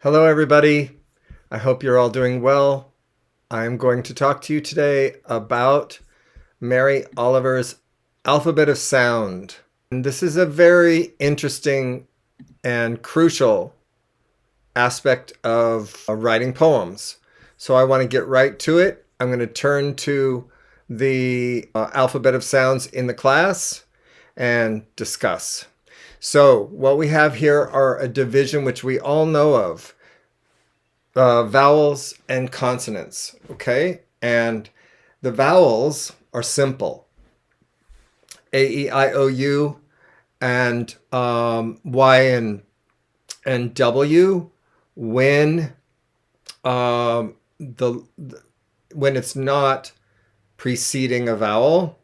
Hello, everybody. I hope you're all doing well. I'm going to talk to you today about Mary Oliver's Alphabet of Sound. And this is a very interesting and crucial aspect of writing poems. So I want to get right to it. I'm going to turn to the Alphabet of Sounds in the class and discuss. So what we have here are a division which we all know of. Vowels and consonants, okay? And the vowels are simple. A, E, I, O, U, and Y and W. When when it's not preceding a vowel,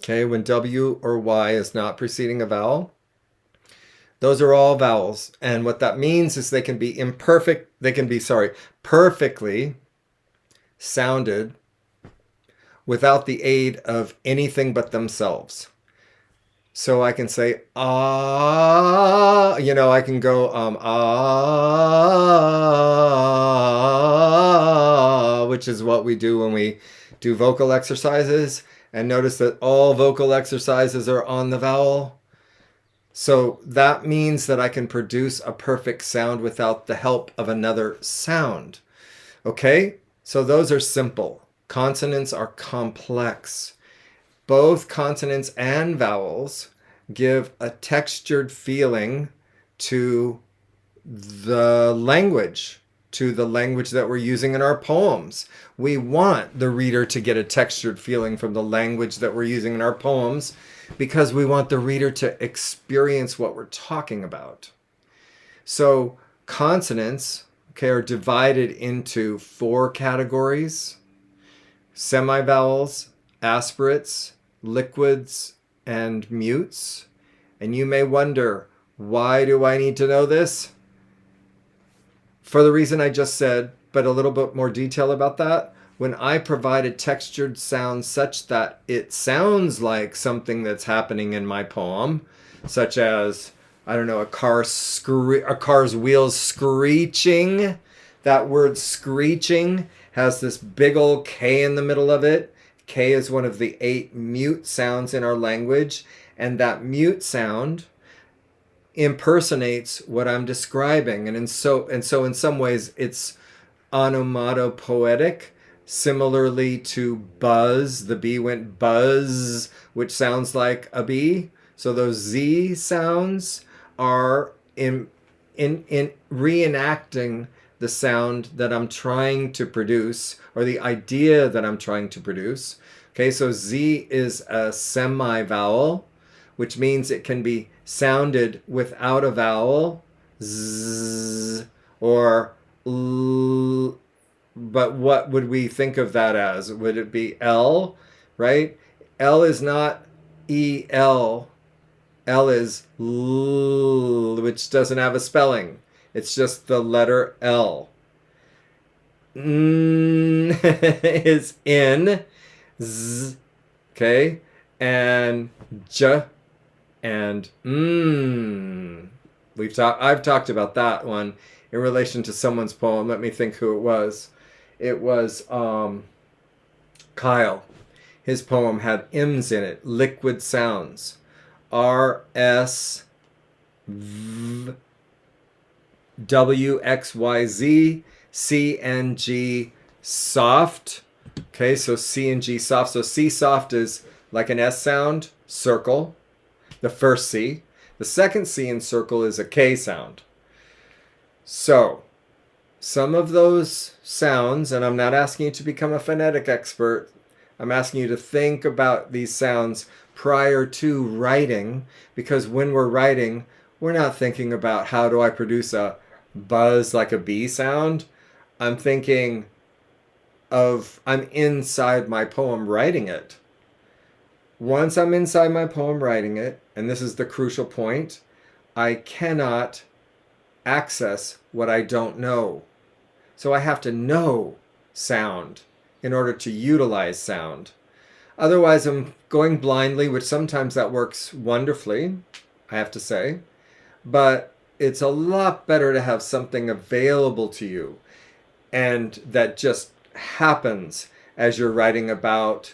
okay? When W or Y is not preceding a vowel, those are all vowels. And what that means is they can be perfectly sounded without the aid of anything but themselves. So I can say, ah, I can go, ah, which is what we do when we do vocal exercises. And notice that all vocal exercises are on the vowel. So that means that I can produce a perfect sound without the help of another sound. Okay? So those are simple. Consonants are complex. Both consonants and vowels give a textured feeling to the language, that we're using in our poems. We want the reader to get a textured feeling from the language that we're using in our poems because we want the reader to experience what we're talking about. So consonants, okay, are divided into 4 categories: semivowels, aspirates, liquids, and mutes. And you may wonder, why do I need to know this? For the reason I just said, but a little bit more detail about that. When I provide a textured sound such that it sounds like something that's happening in my poem, such as, I don't know, a car's wheels screeching. That word screeching has this big old K in the middle of it. K is one of the 8 mute sounds in our language, and that mute sound impersonates what I'm describing, and so in some ways it's onomatopoetic. Similarly to buzz, the bee went buzz, which sounds like a bee. So those Z sounds are in reenacting the sound that I'm trying to produce, or the idea that I'm trying to produce. Okay, so Z is a semivowel, which means it can be sounded without a vowel, Z, or L. But what would we think of that as? Would it be L, right? L is not E-L. L is L, which doesn't have a spelling. It's just the letter L. N is in, Z, okay? And J and I've talked about that one in relation to someone's poem. Let me think who it was. It was Kyle. His poem had M's in it, liquid sounds. R, S, V, W, X, Y, Z, C, and G, soft. Okay, so C and G, soft. So C soft is like an S sound, circle, the first C. The second C in circle is a K sound. So some of those sounds, and I'm not asking you to become a phonetic expert, I'm asking you to think about these sounds prior to writing, because when we're writing, we're not thinking about how do I produce a buzz like a bee sound. I'm thinking of I'm inside my poem writing it. Once I'm inside my poem writing it, and this is the crucial point, I cannot access what I don't know. So I have to know sound in order to utilize sound. Otherwise, I'm going blindly, which sometimes that works wonderfully, I have to say. But it's a lot better to have something available to you and that just happens as you're writing about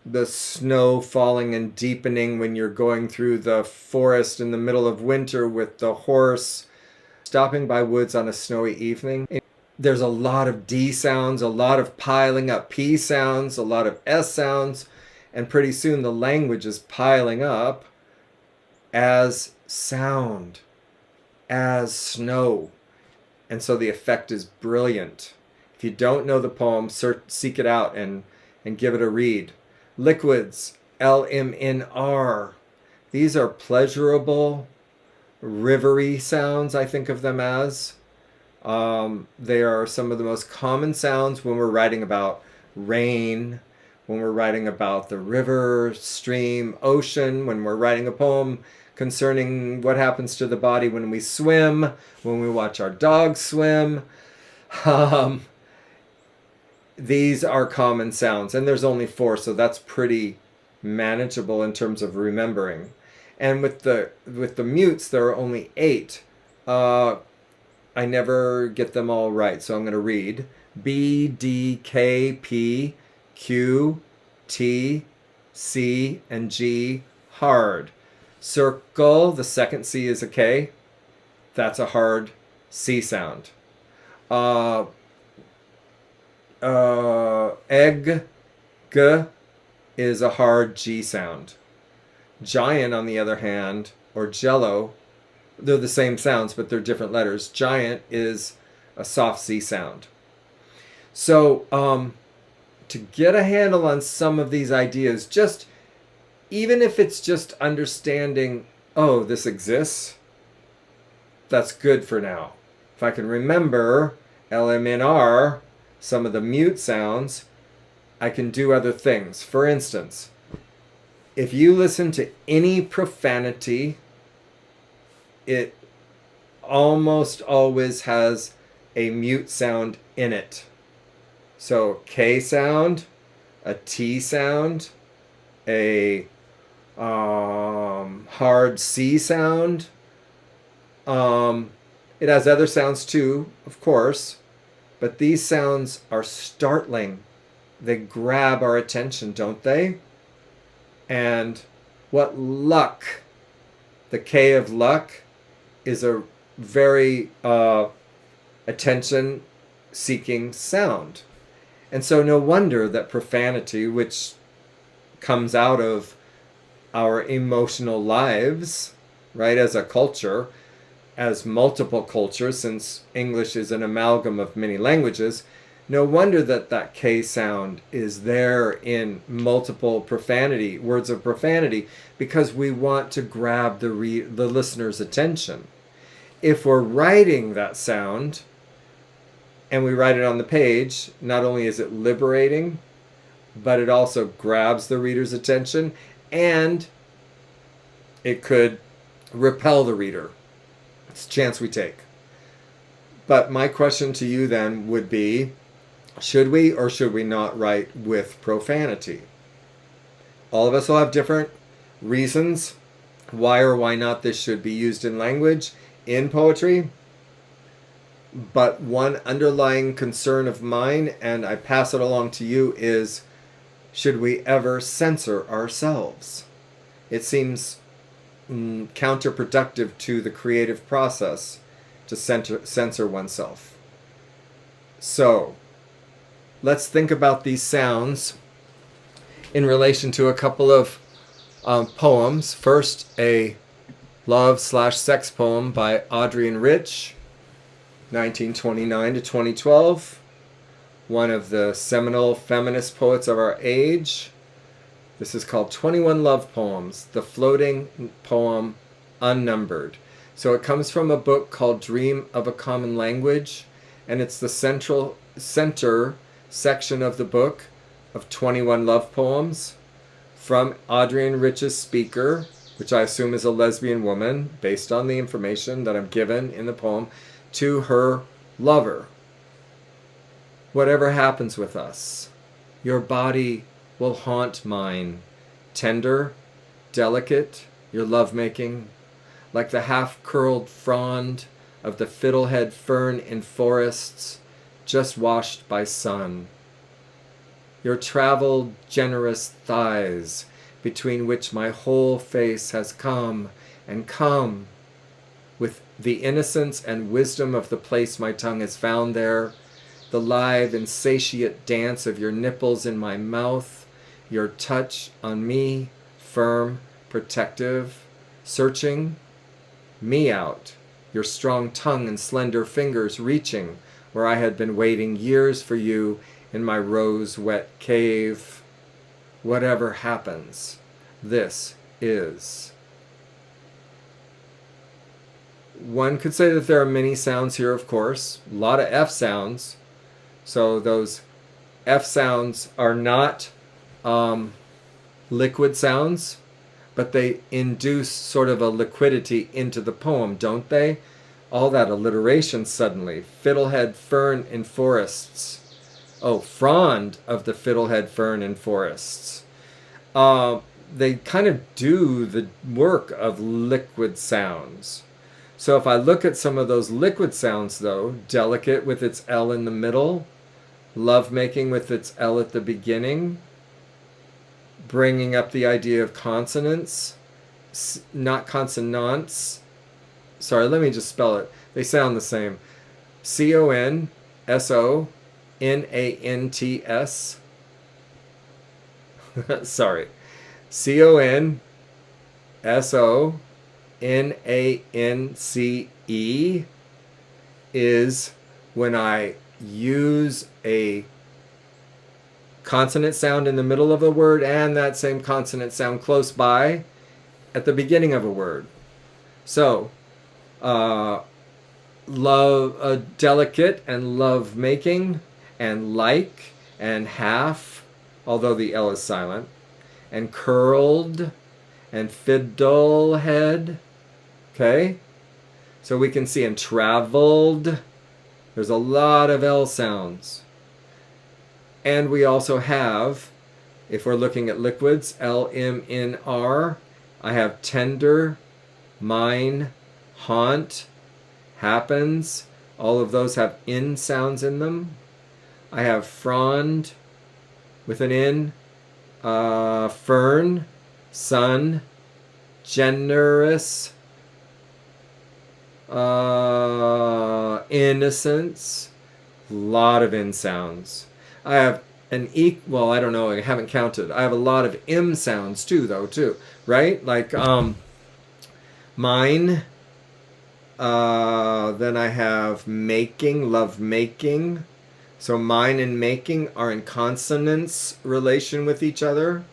the snow falling and deepening when you're going through the forest in the middle of winter with the horse stopping by woods on a snowy evening. There's a lot of D sounds, a lot of piling up P sounds, a lot of S sounds, and pretty soon the language is piling up as sound, as snow. And so the effect is brilliant. If you don't know the poem, seek it out and give it a read. Liquids, LMNR. These are pleasurable, rivery sounds, I think of them as. They are some of the most common sounds when we're writing about rain, when we're writing about the river, stream, ocean, when we're writing a poem concerning what happens to the body when we swim, when we watch our dogs swim. These are common sounds, and there's only 4, so that's pretty manageable in terms of remembering. And with the mutes, there are only 8. I never get them all right, so I'm going to read B, D, K, P, Q, T, C, and G, hard. Circle, the second C is a K. That's a hard C sound. Egg, G, is a hard G sound. Giant, on the other hand, or jello, they're the same sounds, but they're different letters. Giant is a soft C sound. So, to get a handle on some of these ideas, just even if it's just understanding, oh, this exists, that's good for now. If I can remember LMNR, some of the mute sounds, I can do other things. For instance, if you listen to any profanity, it almost always has a mute sound in it. So K sound, a T sound, a hard C sound. It has other sounds too, of course, but these sounds are startling. They grab our attention, don't they? And what luck, the K of luck, is a very attention-seeking sound. And so no wonder that profanity, which comes out of our emotional lives, right, as a culture, as multiple cultures, since English is an amalgam of many languages, no wonder that K sound is there in multiple profanity, words of profanity, because we want to grab the listener's attention. If we're writing that sound, and we write it on the page, not only is it liberating, but it also grabs the reader's attention, and it could repel the reader. It's a chance we take. But my question to you then would be, should we or should we not write with profanity? All of us will have different reasons why or why not this should be used in language, in poetry. But one underlying concern of mine, and I pass it along to you, is should we ever censor ourselves? It seems counterproductive to the creative process to censor oneself. So, let's think about these sounds in relation to a couple of poems. First, a love/sex poem by Adrienne Rich, 1929 to 2012, one of the seminal feminist poets of our age. This is called 21 Love Poems, the floating poem Unnumbered. So it comes from a book called Dream of a Common Language, and it's the center section of the book of 21 love poems from Adrienne Rich's speaker, which I assume is a lesbian woman, based on the information that I'm given in the poem, to her lover. Whatever happens with us, your body will haunt mine. Tender, delicate, your lovemaking. like the half-curled frond of the fiddlehead fern in forests just washed by sun. Your traveled, generous thighs, between which my whole face has come and come, with the innocence and wisdom of the place my tongue has found there, the live, insatiate dance of your nipples in my mouth, your touch on me, firm, protective, searching me out, your strong tongue and slender fingers reaching where I had been waiting years for you in my rose-wet cave. Whatever happens, this is. One could say that there are many sounds here, of course, a lot of F sounds. So those F sounds are not liquid sounds, but they induce sort of a liquidity into the poem, don't they? All that alliteration suddenly. Fiddlehead fern in forests. Oh, frond of the fiddlehead fern in forests. They kind of do the work of liquid sounds. So if I look at some of those liquid sounds, though, delicate with its L in the middle, lovemaking with its L at the beginning, bringing up the idea of consonants, not consonants. Sorry, let me just spell it. They sound the same. C-O-N-S-O-N-A-N-T-S. Sorry. C-O-N-S-O-N-A-N-C-E is when I use a consonant sound in the middle of a word and that same consonant sound close by at the beginning of a word. So, delicate and love making and like and half, although the L is silent, and curled and fiddlehead. Okay? So we can see and traveled. There's a lot of L sounds. And we also have, if we're looking at liquids, L-M-N-R. I have tender, mine, haunt, happens. All of those have N sounds in them. I have frond with an N, fern, sun, generous, innocence, lot of N sounds. I have an well, I don't know, I haven't counted. I have a lot of M sounds too, right? Like mine. Then I have making, love making. So mine and making are in consonance relation with each other.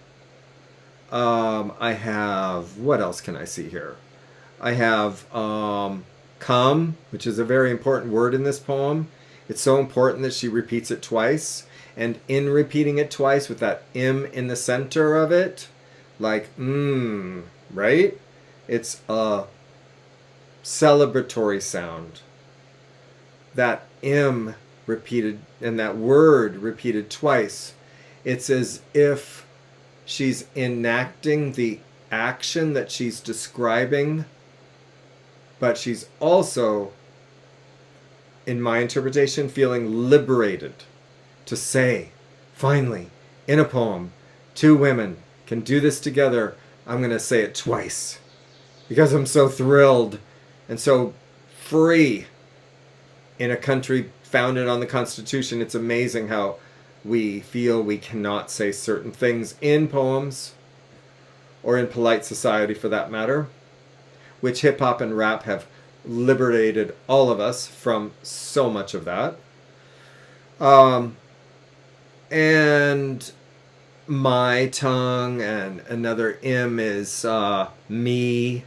I have, what else can I see here? I have come, which is a very important word in this poem. It's so important that she repeats it twice. And in repeating it twice with that M in the center of it, like right? It's a celebratory sound. That M repeated and that word repeated twice. It's as if she's enacting the action that she's describing, but she's also, in my interpretation, feeling liberated to say, finally, in a poem, two women can do this together. I'm going to say it twice because I'm so thrilled and so free in a country founded on the Constitution. It's amazing how we feel we cannot say certain things in poems, or in polite society for that matter, which hip-hop and rap have liberated all of us from so much of that. And my tongue, and another M is me.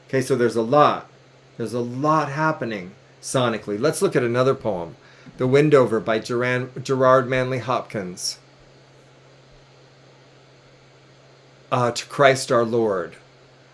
Okay, so there's a lot. There's a lot happening sonically. Let's look at another poem, The Windover by Gerard Manley Hopkins. To Christ our Lord.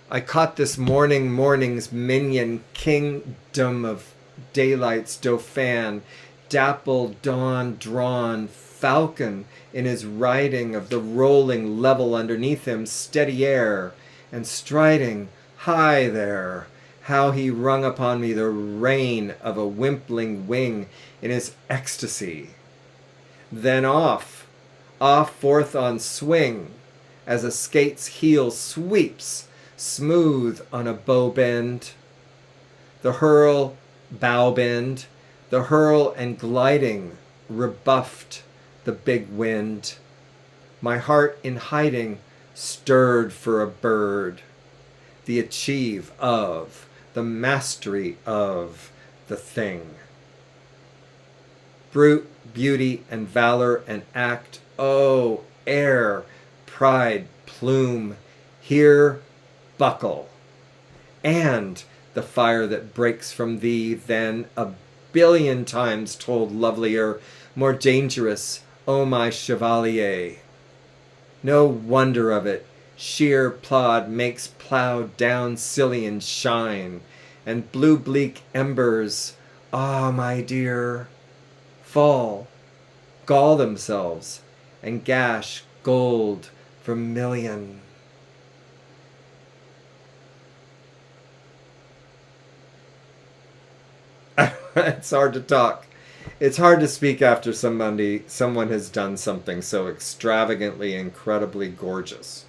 I caught this morning's minion, kingdom of daylight's dauphin, dappled dawn drawn falcon in his riding of the rolling level underneath him, steady air, and striding high there, how he wrung upon me the rein of a wimpling wing in his ecstasy. Then off forth on swing, as a skate's heel sweeps smooth on a bow bend. The hurl, bow bend, the hurl and gliding rebuffed the big wind. My heart in hiding stirred for a bird, the achieve of, the mastery of the thing. Brute, beauty, and valor and act, oh, air, pride, plume, here buckle. And the fire that breaks from thee, then a billion times told lovelier, more dangerous, O my chevalier. No wonder of it, sheer plod makes ploughed down Sicilian shine, and blue bleak embers, ah, my dear, fall, gall themselves, and gash gold vermilion. It's hard to talk. It's hard to speak after someone has done something so extravagantly, incredibly gorgeous.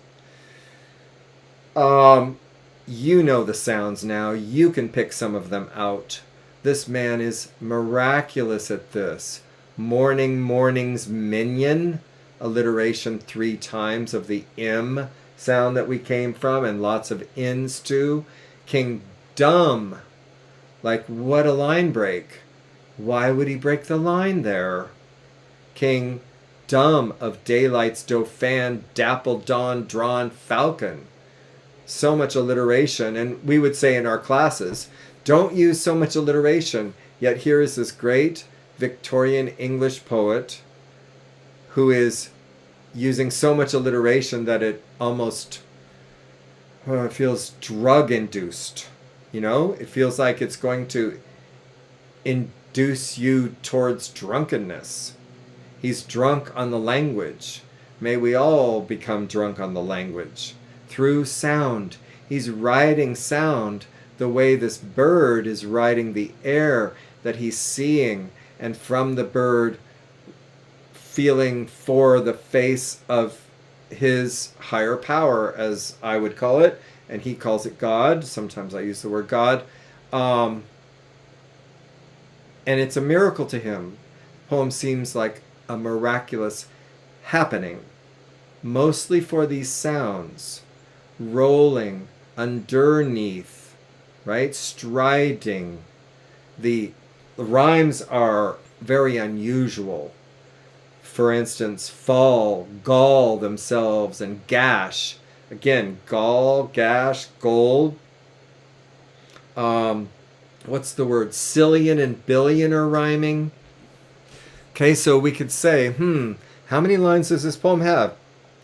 You know the sounds now. You can pick some of them out. This man is miraculous at this. Morning, morning's minion, alliteration 3 times of the M sound that we came from, and lots of N's too. King Dumb. Like, what a line break. Why would he break the line there? King Dumb of Daylight's Dauphin, dappled dawn drawn falcon. So much alliteration, and we would say in our classes, don't use so much alliteration. Yet here is this great Victorian English poet who is using so much alliteration that it almost feels drug-induced. You know, it feels like it's going to induce you towards drunkenness. He's drunk on the language. May we all become drunk on the language. Through sound. He's riding sound the way this bird is riding the air that he's seeing, and from the bird feeling for the face of his higher power, as I would call it, and he calls it God. Sometimes I use the word God. And it's a miracle to him. The poem seems like a miraculous happening, mostly for these sounds, rolling underneath, right? Striding. The rhymes are very unusual. For instance, fall, gall themselves, and gash. Again, gall, gash, gold. What's the word? Cillion and billion are rhyming. Okay, so we could say, how many lines does this poem have?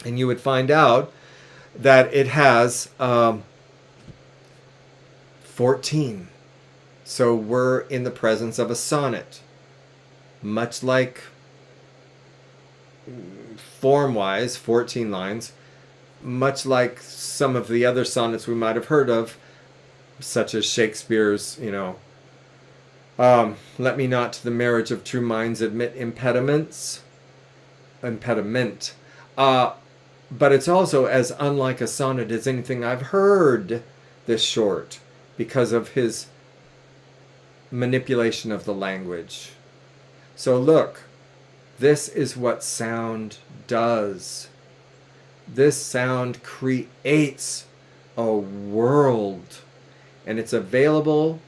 And you would find out that it has 14. So we're in the presence of a sonnet. Much like, form-wise, 14 lines, much like some of the other sonnets we might have heard of, such as Shakespeare's, let me not to the marriage of true minds admit impediment. But it's also as unlike a sonnet as anything I've heard this short, because of his manipulation of the language. So look, this is what sound does. This sound creates a world, and it's available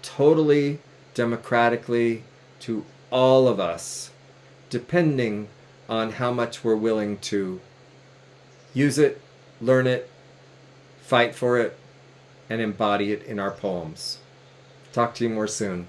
totally democratically to all of us, depending on how much we're willing to use it, learn it, fight for it, and embody it in our poems. Talk to you more soon.